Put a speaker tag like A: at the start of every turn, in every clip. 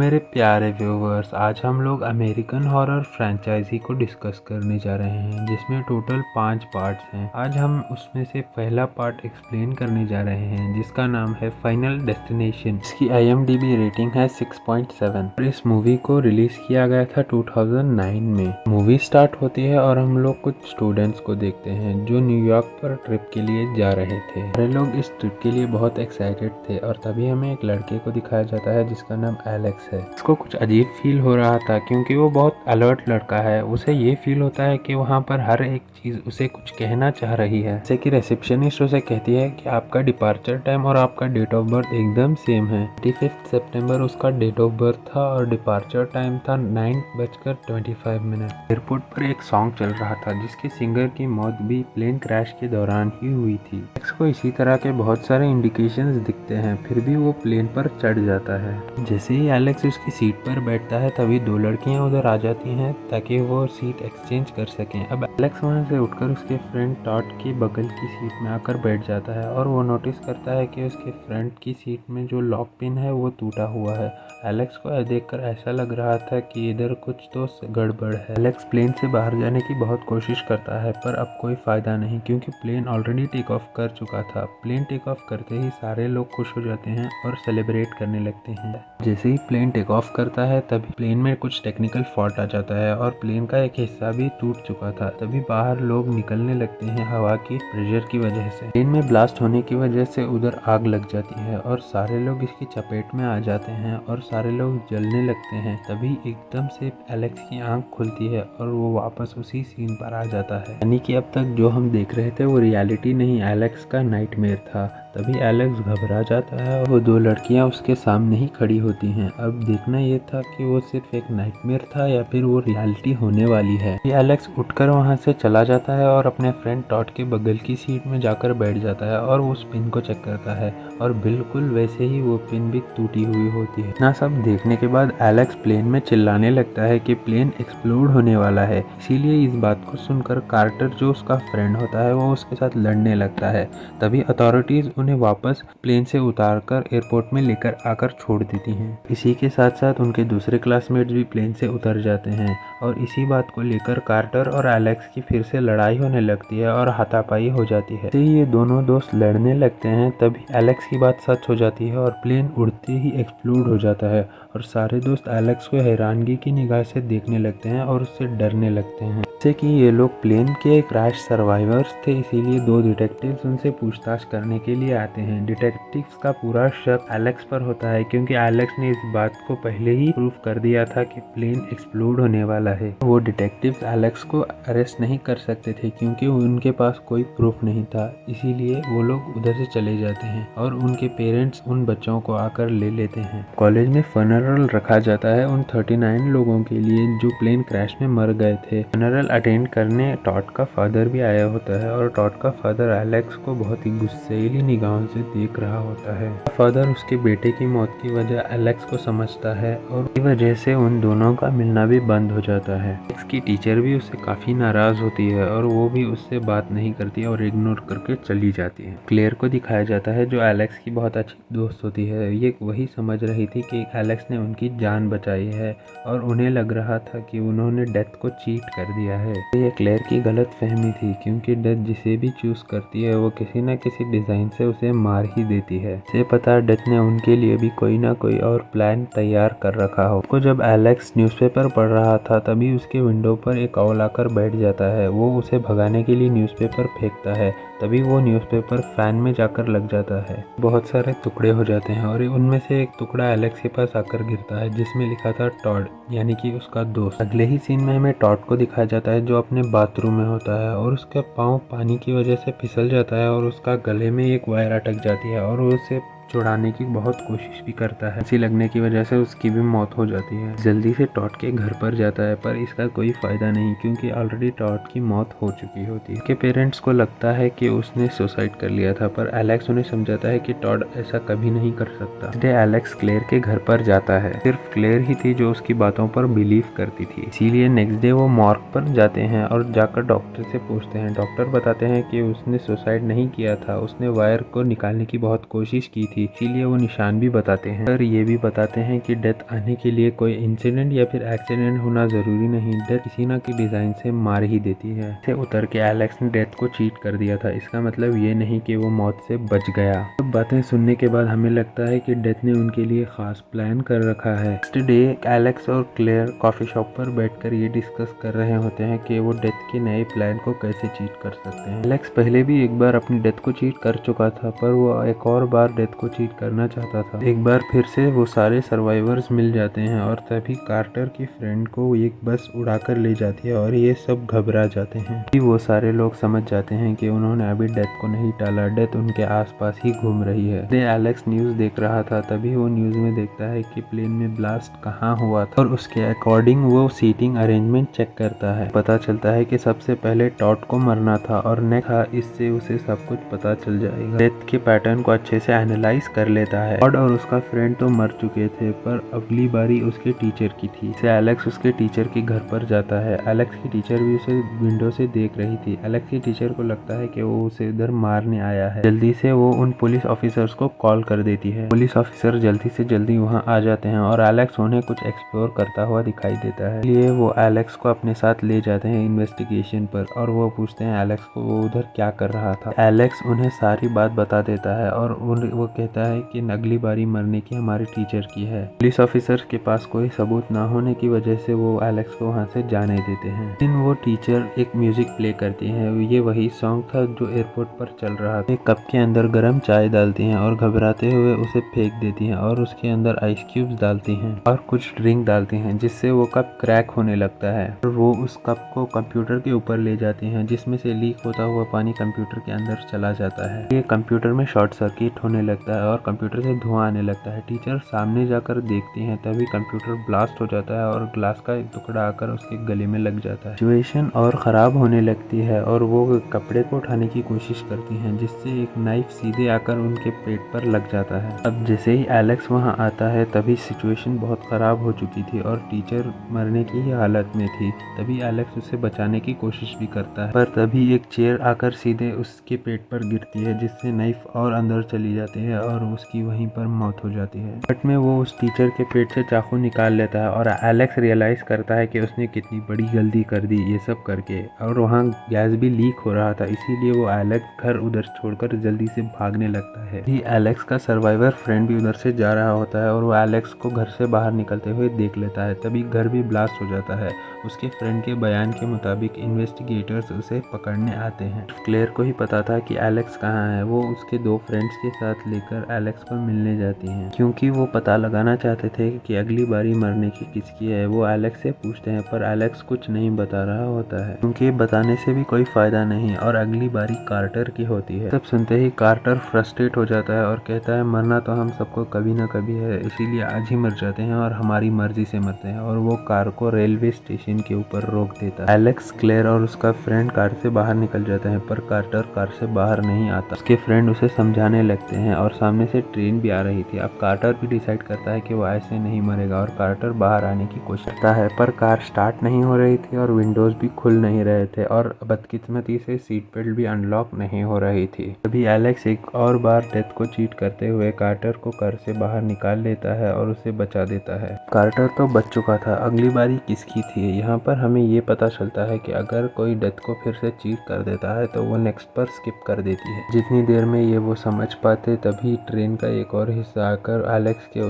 A: मेरे प्यारे व्यूवर्स, आज हम लोग अमेरिकन हॉरर फ्रेंचाइजी को डिस्कस करने जा रहे हैं जिसमें टोटल 5 पार्ट्स हैं। आज हम उसमें से पहला पार्ट एक्सप्लेन करने जा रहे हैं जिसका नाम है फाइनल डेस्टिनेशन। इसकी IMDb रेटिंग है 6.7 और इस मूवी को रिलीज किया गया था 2009 में। मूवी स्टार्ट होती है और हम लोग कुछ स्टूडेंट्स को देखते हैं जो न्यूयॉर्क पर ट्रिप के लिए जा रहे थे। सारे लोग इस ट्रिप के लिए बहुत एक्साइटेड थे और तभी हमें एक लड़के को दिखाया जाता है जिसका नाम एलेक्स है। इसको कुछ अजीब फील हो रहा था क्योंकि वो बहुत अलर्ट लड़का है। उसे ये फील होता है कि वहाँ पर हर एक चीज उसे कुछ कहना चाह रही है। जैसे कि रिसेप्शनिस्ट उसे कहती है कि आपका डिपार्चर टाइम और आपका डेट ऑफ बर्थ एकदम सेम है। 25 सितंबर उसका डेट ऑफ बर्थ था और डिपार्चर टाइम था 9:25। एयरपोर्ट पर एक सॉन्ग चल रहा था जिसके सिंगर की मौत भी प्लेन क्रैश के दौरान ही हुई थी। एलेक्स को इसी तरह के बहुत सारे इंडिकेशंस दिखते हैं, फिर भी वो प्लेन पर चढ़ जाता है। जैसे ही एलेक्स उसकी सीट पर बैठता है तभी 2 लड़कियां उधर आ जाती हैं ताकि वो सीट एक्सचेंज कर सकें। अब एलेक्स वहां से उठकर उसके फ्रेंड टॉड की बगल की सीट में आकर बैठ जाता है और वो नोटिस करता है कि उसके फ्रेंड की सीट में जो लॉक पिन है वो टूटा हुआ है। एलेक्स को देखकर ऐसा लग रहा था कि इधर कुछ तो गड़बड़ है। एलेक्स प्लेन से बाहर जाने की बहुत कोशिश करता है पर अब कोई फायदा नहीं क्योंकि प्लेन ऑलरेडी टेक ऑफ कर चुका था। प्लेन टेक ऑफ करते ही सारे लोग खुश हो जाते हैं और सेलिब्रेट करने लगते हैं। जैसे ही प्लेन टेक ऑफ करता है तभी प्लेन में कुछ टेक्निकल फॉल्ट आ जाता है और प्लेन का एक हिस्सा भी टूट चुका था। तभी बाहर लोग निकलने लगते हैं हवा की प्रेशर की वजह से। प्लेन में ब्लास्ट होने की वजह से उधर आग लग जाती है और सारे लोग इसकी चपेट में आ जाते हैं और सारे लोग जलने लगते हैं। तभी एकदम से एलेक्स की आंख खुलती है और वो वापस उसी सीन पर आ जाता है। यानी कि अब तक जो हम देख रहे थे वो रियलिटी नहीं, एलेक्स का नाइटमेयर था। तभी एलेक्स घबरा जाता है और वो 2 लड़कियां उसके सामने ही खड़ी होती हैं। अब देखना ये था कि वो सिर्फ एक नाइटमेयर था या फिर वो रियलिटी होने वाली है। ये एलेक्स उठकर वहां से चला जाता है और अपने फ्रेंड टॉड के बगल की सीट में जाकर बैठ जाता है और उस पिन को चेक करता है और बिल्कुल वैसे ही वो पिन भी टूटी हुई होती है। इतना सब देखने के बाद एलेक्स प्लेन में चिल्लाने लगता है कि प्लेन एक्सप्लोड होने वाला है। इसीलिए इस बात को सुनकर कार्टर जो उसका फ्रेंड होता है वो उसके साथ लड़ने लगता है। तभी अथॉरिटीज उन्हें वापस प्लेन से उतारकर एयरपोर्ट में लेकर आकर छोड़ देती हैं। इसी के साथ साथ उनके दूसरे क्लासमेट्स भी प्लेन से उतर जाते हैं और इसी बात को लेकर कार्टर और एलेक्स की फिर से लड़ाई होने लगती है और हाथापाई हो जाती है। तो ये दोनों दोस्त लड़ने लगते हैं तभी एलेक्स की बात सच हो जाती है और प्लेन उड़ते ही एक्सप्लोड हो जाता है और सारे दोस्त एलेक्स को हैरानगी की निगाह से देखने लगते हैं और उससे डरने लगते हैं। जैसे कि ये लोग प्लेन के क्रैश सर्वाइवर्स थे, इसीलिए 2 डिटेक्टिव्स उनसे पूछताछ करने के लिए आते हैं। डिटेक्टिव्स का पूरा शक एलेक्स पर होता है क्योंकि एलेक्स ने इस बात को पहले ही प्रूफ कर दिया था कि प्लेन एक्सप्लोड होने वाला है। वो डिटेक्टिव्स एलेक्स को अरेस्ट नहीं कर सकते थे क्योंकि उनके पास कोई प्रूफ नहीं था, इसीलिए वो लोग उधर से चले जाते हैं और उनके पेरेंट्स उन बच्चों को आकर ले लेते हैं। कॉलेज में फनरल रखा जाता है उन 39 लोगों के लिए जो प्लेन क्रैश में मर गए थे। फनरल अटेंड करने टॉड का फादर भी आया होता है और टॉड का फादर एलेक्स को बहुत ही गुस्सैली निगाहों से देख रहा होता है। फादर उसके बेटे की मौत की वजह एलेक्स को समझता है और इसी वजह से उन दोनों का मिलना भी बंद हो जाता है। एलेक्स की टीचर भी उससे काफी नाराज होती है और वो भी उससे बात नहीं करती और इग्नोर करके चली जाती है। क्लेयर को दिखाया जाता है जो एलेक्स की बहुत अच्छी दोस्त होती है। ये वही समझ रही थी कि एलेक्स ने उनकी जान बचाई है और उन्हें लग रहा था कि उन्होंने डेथ को चीट कर दिया है। ये क्लेयर की गलत फहमी थी क्योंकि डेथ जिसे भी चूज करती है वो किसी न किसी डिजाइन से उसे मार ही देती है। इसे पता डेथ ने उनके लिए भी कोई ना कोई और प्लान तैयार कर रखा हो। को जब एलेक्स न्यूज़पेपर पढ़ रहा था तभी उसके विंडो पर एक औल आकर बैठ जाता है। वो उसे भगाने के लिए न्यूज़पेपर फेंकता है, तभी वो न्यूज़पेपर फैन में जाकर लग जाता है। बहुत सारे टुकड़े हो जाते हैं और उनमें से एक टुकड़ा एलेक्स के पास आकर गिरता है जिसमें लिखा था टॉड, यानी कि उसका दोस्त। अगले ही सीन में हमें टॉड को दिखाया जाता है जो अपने बाथरूम में होता है और उसका पाँव पानी की वजह से फिसल जाता है और उसका गले में एक वायर अटक जाती है और वो उसे छुड़ाने की बहुत कोशिश भी करता है। ऐसी लगने की वजह से उसकी भी मौत हो जाती है। जल्दी से टॉड के घर पर जाता है पर इसका कोई फायदा नहीं क्योंकि ऑलरेडी टॉड की मौत हो चुकी होती है। उसके पेरेंट्स को लगता है कि उसने सुसाइड कर लिया था पर एलेक्स उन्हें समझाता है कि टॉड ऐसा कभी नहीं कर सकता। इसलिए एलेक्स क्लेयर के घर पर जाता है। सिर्फ क्लेयर ही थी जो उसकी बातों पर बिलीव करती थी, इसीलिए नेक्स्ट डे वो मॉर्ग पर जाते हैं और जाकर डॉक्टर से पूछते हैं। डॉक्टर बताते हैं कि उसने सुसाइड नहीं किया था, उसने वायर को निकालने की बहुत कोशिश की थी थी, इसीलिए वो निशान भी बताते हैं। पर ये भी बताते हैं कि डेथ आने के लिए कोई इंसिडेंट या फिर एक्सीडेंट होना जरूरी नहीं, डेथ किसी ना की डिजाइन से मार ही देती है। से उतर के एलेक्स ने डेथ को चीट कर दिया था, इसका मतलब ये नहीं कि वो मौत से बच गया। सब बातें सुनने के बाद हमें लगता है कि डेथ ने उनके लिए खास प्लान कर रखा है। नेक्स्ट डे एलेक्स और क्लेयर कॉफी शॉप पर बैठकर ये डिस्कस कर रहे होते हैं कि वो डेथ के नए प्लान को कैसे चीट कर सकते हैं। एलेक्स पहले भी एक बार अपनी डेथ को चीट कर चुका था, पर वो एक और बार डेथ को चीट करना चाहता था। एक बार फिर से वो सारे सर्वाइवर्स मिल जाते हैं और तभी कार्टर की फ्रेंड को एक बस उड़ाकर ले जाती है और ये सब घबरा जाते हैं। वो सारे लोग समझ जाते हैं कि उन्होंने अभी डेथ को नहीं टाला, डेथ उनके आसपास ही घूम रही है। एलेक्स न्यूज देख रहा था, तभी वो न्यूज में देखता है कि प्लेन में ब्लास्ट कहाँ हुआ था और उसके अकॉर्डिंग वो सीटिंग अरेंजमेंट चेक करता है। पता चलता है कि सबसे पहले टॉड को मरना था और नेक्स्ट इससे उसे सब कुछ पता चल जाएगा। डेथ के पैटर्न को अच्छे से एनालाइज कर लेता है। टॉड और उसका फ्रेंड तो मर चुके थे, पर अगली बारी उसके टीचर की थी। एलेक्स उसके टीचर के घर पर जाता है। एलेक्स की टीचर भी उसे विंडो से देख रही थी। एलेक्स की टीचर को लगता है कि वो उसे उधर मारने आया है। जल्दी से वो उन पुलिस ऑफिसर्स को कॉल कर देती है। पुलिस ऑफिसर जल्दी से जल्दी वहाँ आ जाते हैं और एलेक्स उन्हें कुछ एक्सप्लोर करता हुआ दिखाई देता है, इसलिए वो एलेक्स को अपने साथ ले जाते हैं इन्वेस्टिगेशन पर और वो पूछते हैं एलेक्स को वो उधर क्या कर रहा था। एलेक्स उन्हें सारी बात बता देता है और वो कहता है कि अगली बारी मरने की हमारे टीचर की है। पुलिस ऑफिसर के पास कोई सबूत ना होने की वजह से वो एलेक्स को वहाँ से जाने देते हैं। लेकिन वो टीचर एक म्यूजिक प्ले करती है। ये वही सॉन्ग था जो एयरपोर्ट पर चल रहा था। एक कप के अंदर गर्म चाय डालती हैं और घबराते हुए उसे फेंक देती हैं और उसके अंदर आइस क्यूब्स डालती हैं और कुछ ड्रिंक डालती हैं, जिससे वो कप क्रैक होने लगता है और वो उस कप को कंप्यूटर के ऊपर ले जाती हैं, जिसमें से लीक होता हुआ पानी कंप्यूटर के अंदर चला जाता है। ये कंप्यूटर में शॉर्ट सर्किट होने लगता है और कंप्यूटर से धुआं आने लगता है। टीचर सामने जाकर देखती हैं, तभी कंप्यूटर ब्लास्ट हो जाता है और ग्लास का एक टुकड़ा आकर उसके गले में लग जाता है। सिचुएशन और खराब होने लगती है और वो कपड़े को उठाने की कोशिश करती हैं, जिससे एक नाइफ सीधे आकर उनके पेट पर लग जाता है। अब जैसे ही एलेक्स वहां आता है, तभी सिचुएशन बहुत खराब हो चुकी थी और टीचर मरने की ही हालत में थी। तभी एलेक्स उसे बचाने की कोशिश भी करता है, पर तभी एक चेयर आकर सीधे उसके पेट पर गिरती है, जिससे नाइफ और अंदर चली जाती है और उसकी वहीं पर मौत हो जाती है। बट में वो उस टीचर के पेट से चाकू निकाल लेता है और एलेक्स रियलाइज करता है कि उसने कितनी बड़ी गलती कर दी ये सब करके, और वहाँ गैस भी लीक हो रहा था, इसीलिए वो एलेक्स घर उधर छोड़कर जल्दी से भागने लगता है। एलेक्स का सर्वाइवर फ्रेंड भी उधर से जा रहा होता है और वो एलेक्स को घर से बाहर निकलते हुए देख लेता है। तभी घर भी ब्लास्ट हो जाता है। उसके फ्रेंड के बयान के मुताबिक इन्वेस्टिगेटर्स उसे पकड़ने आते हैं। क्लेयर को ही पता था कि एलेक्स कहाँ है। वो उसके दो फ्रेंड्स के साथ लेकर एलेक्स को मिलने जाती हैं, क्योंकि वो पता लगाना चाहते थे कि अगली बारी मरने की किसकी है। वो एलेक्स से पूछते हैं, पर एलेक्स कुछ नहीं बता रहा होता है, क्योंकि बताने से भी कोई फायदा नहीं और अगली बारी कार्टर की होती है। सब सुनते ही कार्टर फ्रस्ट्रेट हो जाता है और कहता है मरना तो हम सबको कभी ना कभी है, इसीलिए आज ही मर जाते हैं और हमारी मर्जी से मरते हैं, और वो कार को रेलवे स्टेशन के ऊपर रोक देता है। एलेक्स, क्लेयर और उसका फ्रेंड कार से बाहर निकल जाते हैं, पर कार्टर कार से बाहर नहीं आता। उसके फ्रेंड उसे समझाने लगते हैं और सामने से ट्रेन भी आ रही थी। अब कार्टर भी डिसाइड करता है कि वो ऐसे नहीं मरेगा और कार्टर बाहर आने की कोशिश करता है, पर कार स्टार्ट नहीं हो रही थी और विंडोज भी खुल नहीं रहे थे और बदकिस्मती से सीट बेल्ट भी अनलॉक नहीं हो रही थी। तभी एलेक्स एक और बार डेथ को चीट करते हुए कार्टर को कार से बाहर निकाल लेता है और उसे बचा देता है। कार्टर तो बच चुका था, अगली बारी किसकी थी। यहाँ पर हमें ये पता चलता है कि अगर कोई डेथ को फिर से चीट कर देता है तो वो नेक्स्ट पर स्किप कर देती है। जितनी देर में ये वो समझ पाते, तभी ट्रेन का एक और हिस्सा आकर एलेक्स के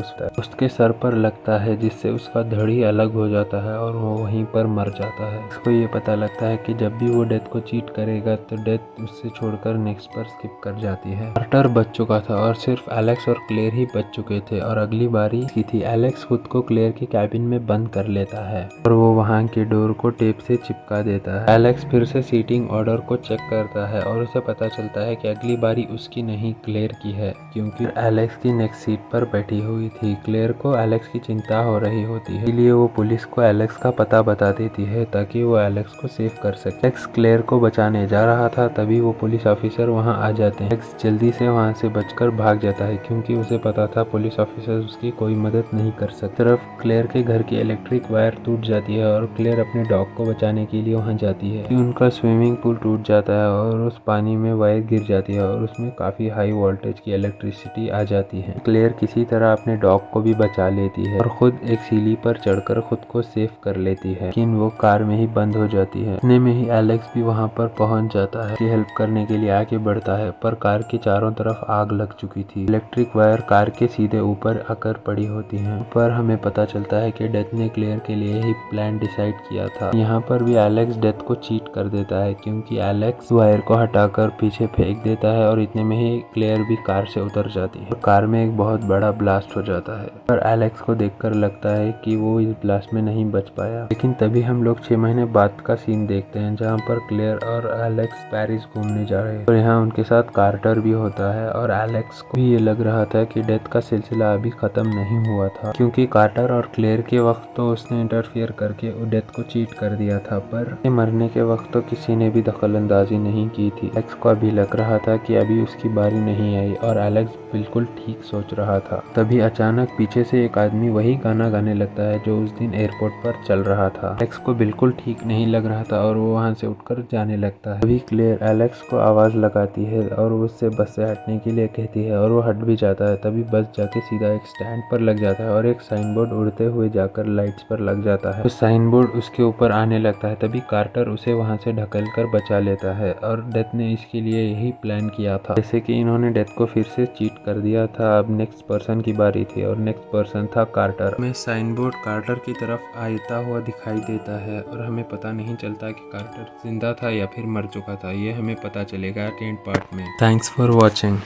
A: उसके सर पर लगता है, जिससे उसका धड़ ही अलग हो जाता है और वो वहीं पर मर जाता है। उसको ये पता लगता है कि जब भी वो डेथ को चीट करेगा तो डेथ उससे छोड़कर नेक्स्ट पर स्किप कर जाती है। कार्टर बच चुका था और सिर्फ एलेक्स और क्लेयर ही बच चुके थे और अगली बारी की थी। एलेक्स खुद को क्लेयर के कैबिन में बंद कर लेता है और वो वहाँ के डोर को टेप से चिपका देता है। एलेक्स फिर से सीटिंग ऑर्डर को चेक करता है और उसे पता चलता है कि अगली बारी उसकी नहीं क्लेयर की है, क्योंकि एलेक्स की नेक्स्ट सीट पर बैठी हुई थी। क्लेयर को एलेक्स की चिंता हो रही होती है, इसलिए वो पुलिस को एलेक्स का पता बता देती है ताकि वो एलेक्स को सेव कर सके। एलेक्स क्लेयर को बचाने जा रहा था, तभी वो पुलिस ऑफिसर वहाँ आ जाते हैं। एलेक्स जल्दी से वहाँ से बचकर भाग जाता है, क्योंकि उसे पता था पुलिस ऑफिसर उसकी कोई मदद नहीं कर सकते। तरफ क्लेयर के घर की इलेक्ट्रिक वायर टूट जाती है और क्लेयर अपने डॉग को बचाने के लिए वहाँ जाती है। उनका स्विमिंग पूल टूट जाता है और उस पानी में वायर गिर जाती है और उसमें काफी हाई वोल्टेज की इलेक्ट्रिक इलेक्ट्रिसिटी आ जाती है। क्लेयर किसी तरह अपने डॉग को भी बचा लेती है और खुद एक सीढ़ी पर चढ़कर खुद को सेफ कर लेती है, लेकिन वो कार में ही बंद हो जाती है। इतने में ही एलेक्स भी वहाँ पर पहुँच जाता है, हेल्प करने के लिए आगे बढ़ता है, पर कार के चारों तरफ आग लग चुकी थी। इलेक्ट्रिक वायर कार के सीधे ऊपर आकर पड़ी होती है। पर हमें पता चलता है कि डेथ ने क्लेयर के लिए ही प्लान डिसाइड किया था। यहाँ पर भी एलेक्स डेथ को चीट कर देता है, क्योंकि एलेक्स वायर को हटाकर पीछे फेंक देता है और इतने में ही क्लेयर भी कार से उतर जाती है। कार में एक बहुत बड़ा ब्लास्ट हो जाता है, पर एलेक्स को देखकर लगता है कि वो इस ब्लास्ट में नहीं बच पाया। लेकिन तभी हम लोग 6 महीने बाद का सीन देखते हैं, जहाँ पर क्लेयर और एलेक्स पेरिस घूमने जा रहे हैं और यहाँ उनके साथ कार्टर भी होता है। और एलेक्स को भी ये लग रहा था कि डेथ का सिलसिला अभी खत्म नहीं हुआ था, क्योंकि कार्टर और क्लेयर के वक्त तो उसने इंटरफियर करके डेथ को चीट कर दिया था, पर मरने के वक्त तो किसी ने भी दखल अंदाजी नहीं की थी। एलेक्स को अभी लग रहा था कि अभी उसकी बारी नहीं आई और एलेक्स बिल्कुल ठीक सोच रहा था। तभी अचानक पीछे से एक आदमी वही गाना गाने लगता है जो उस दिन एयरपोर्ट पर चल रहा था। एलेक्स को बिल्कुल ठीक नहीं लग रहा था और वो वहाँ से उठकर जाने लगता है। तभी क्लेयर एलेक्स को आवाज लगाती है और उससे बस से हटने के लिए कहती है और वो हट भी जाता है। तभी बस जाके सीधा एक स्टैंड पर लग जाता है और एक साइन बोर्ड उड़ते हुए जाकर लाइट्स पर लग जाता है। उस साइन बोर्ड उसके ऊपर आने लगता है। तभी कार्टर उसे वहाँ से ढकल कर बचा लेता है और डेथ ने इसके लिए यही प्लान किया था। जैसे कि इन्होंने डेथ को फिर से चीट कर दिया था, अब नेक्स्ट पर्सन की बारी थी और नेक्स्ट पर्सन था कार्टर। हमें साइन बोर्ड कार्टर की तरफ आता हुआ दिखाई देता है और हमें पता नहीं चलता कि कार्टर जिंदा था या फिर मर चुका था। ये हमें पता चलेगा 10th पार्ट में। Thanks for watching.